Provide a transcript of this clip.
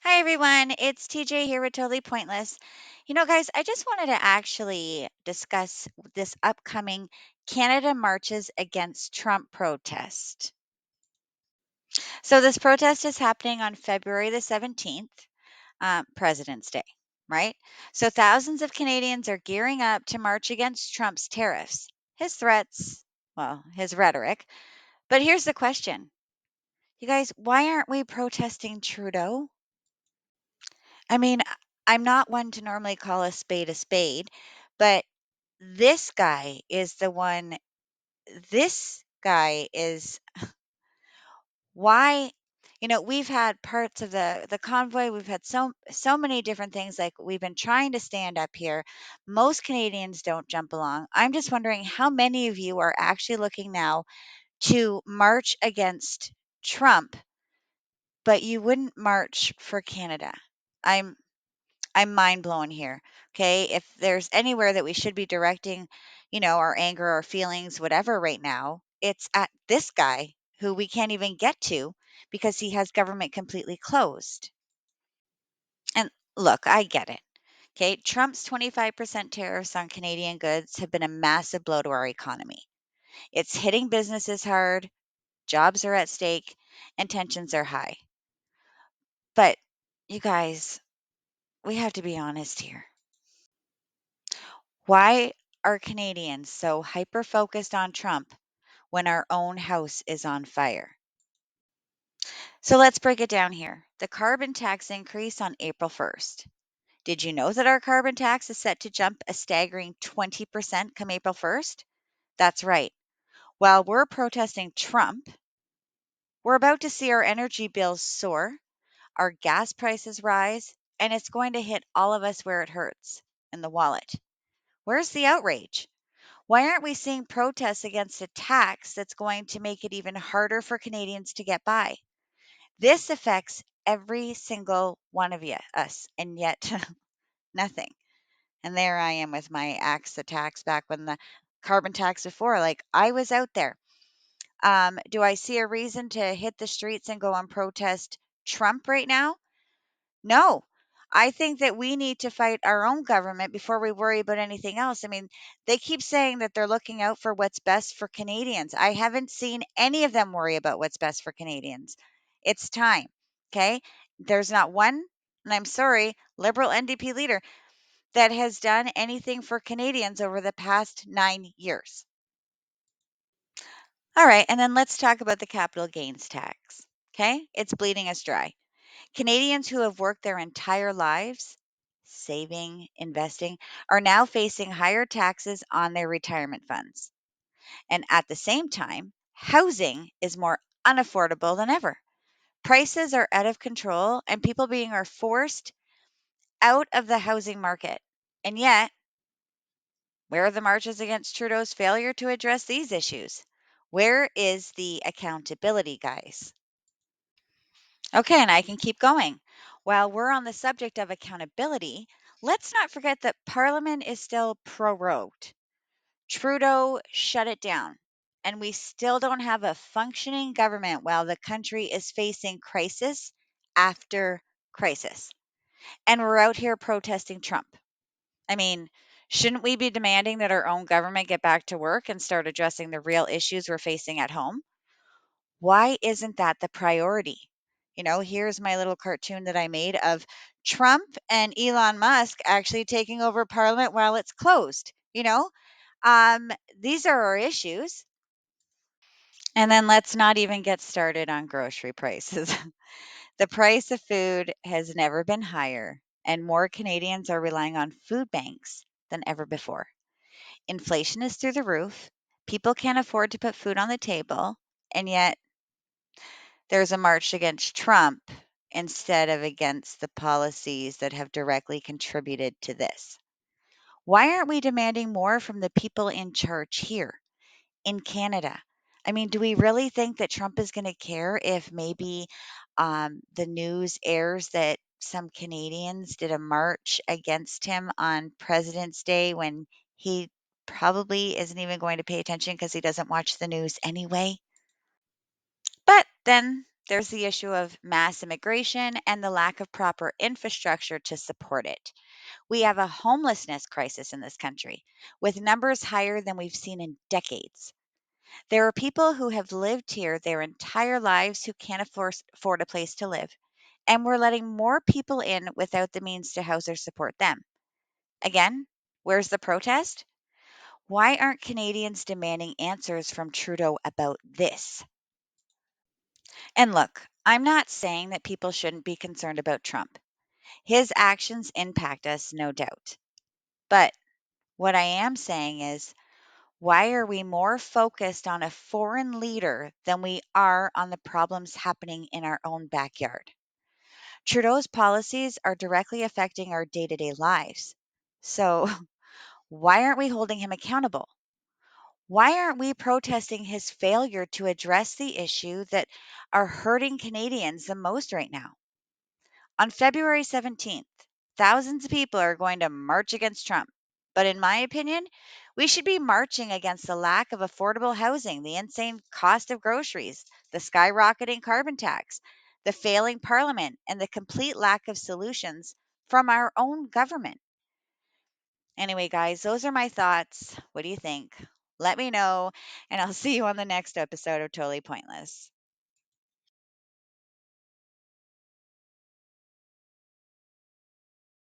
Hi, everyone. It's TJ here with Totally Pointless. Guys, I just wanted to actually discuss this upcoming Canada marches against Trump protest. So, this protest is happening on February the 17th, President's Day, right? So, thousands of Canadians are gearing up to march against Trump's tariffs, his threats, well, his rhetoric. But here's the question, you guys, why aren't we protesting Trudeau? I mean, I'm not one to normally call a spade, but this guy is the one. This guy is why. We've had parts of the convoy. We've had so many different things. Like we've been trying to stand up here. Most Canadians don't jump along. I'm just wondering how many of you are actually looking now to march against Trump, but you wouldn't march for Canada. I'm I'm mind blown here. Okay. If there's anywhere that we should be directing, our anger, our feelings, whatever right now, it's at this guy who we can't even get to because he has government completely closed. And look, I get it. Okay. Trump's 25% tariffs on Canadian goods have been a massive blow to our economy. It's hitting businesses hard, jobs are at stake, and tensions are high. But you guys, we have to be honest here. Why are Canadians so hyper focused on Trump when our own house is on fire? So let's break it down here. The carbon tax increase on April 1st. Did you know that our carbon tax is set to jump a staggering 20% come April 1st? That's right. While we're protesting Trump, we're about to see our energy bills soar, our gas prices rise, and it's going to hit all of us where it hurts in the wallet. Where's the outrage? Why aren't we seeing protests against a tax that's going to make it even harder for Canadians to get by? This affects every single one of us, and yet nothing. And there I am with my axe the tax back when the carbon tax before. Like I was out there. Do I see a reason to hit the streets and go and protest Trump right now? No. I think that we need to fight our own government before we worry about anything else. I mean, they keep saying that they're looking out for what's best for Canadians. I haven't seen any of them worry about what's best for Canadians. It's time. Okay. There's not one, and I'm sorry, Liberal NDP leader that has done anything for Canadians over the past 9 years. All right. And then let's talk about the capital gains tax. Okay. It's bleeding us dry. Canadians who have worked their entire lives, saving, investing, are now facing higher taxes on their retirement funds. And at the same time, housing is more unaffordable than ever. Prices are out of control and people being are forced out of the housing market. And yet, where are the marches against Trudeau's failure to address these issues? Where is the accountability, guys? Okay, and I can keep going. While we're on the subject of accountability, let's not forget that Parliament is still prorogued. Trudeau shut it down, and we still don't have a functioning government while the country is facing crisis after crisis. And we're out here protesting Trump. I mean, shouldn't we be demanding that our own government get back to work and start addressing the real issues we're facing at home? Why isn't that the priority? Here's my little cartoon that I made of Trump and Elon Musk actually taking over Parliament while it's closed. Um, these are our issues. And then let's not even get started on grocery prices. The price of food has never been higher, and more Canadians are relying on food banks than ever before. Inflation is through the roof. People can't afford to put food on the table, and yet there's a march against Trump instead of against the policies that have directly contributed to this. Why aren't we demanding more from the people in charge here in Canada? I mean, do we really think that Trump is going to care if maybe the news airs that some Canadians did a march against him on President's Day when he probably isn't even going to pay attention because he doesn't watch the news anyway? But then there's the issue of mass immigration and the lack of proper infrastructure to support it. We have a homelessness crisis in this country, with numbers higher than we've seen in decades. There are people who have lived here their entire lives who can't afford a place to live, and we're letting more people in without the means to house or support them. Again, where's the protest? Why aren't Canadians demanding answers from Trudeau about this? And look, I'm not saying that people shouldn't be concerned about Trump. His actions impact us, no doubt. But what I am saying is, why are we more focused on a foreign leader than we are on the problems happening in our own backyard? Trudeau's policies are directly affecting our day to day lives. So, why aren't we holding him accountable? Why aren't we protesting his failure to address the issue that are hurting Canadians the most right now? On February 17th, thousands of people are going to march against Trump. But in my opinion, we should be marching against the lack of affordable housing, the insane cost of groceries, the skyrocketing carbon tax, the failing parliament, and the complete lack of solutions from our own government. Anyway, guys, those are my thoughts. What do you think? Let me know, and I'll see you on the next episode of Totally Pointless.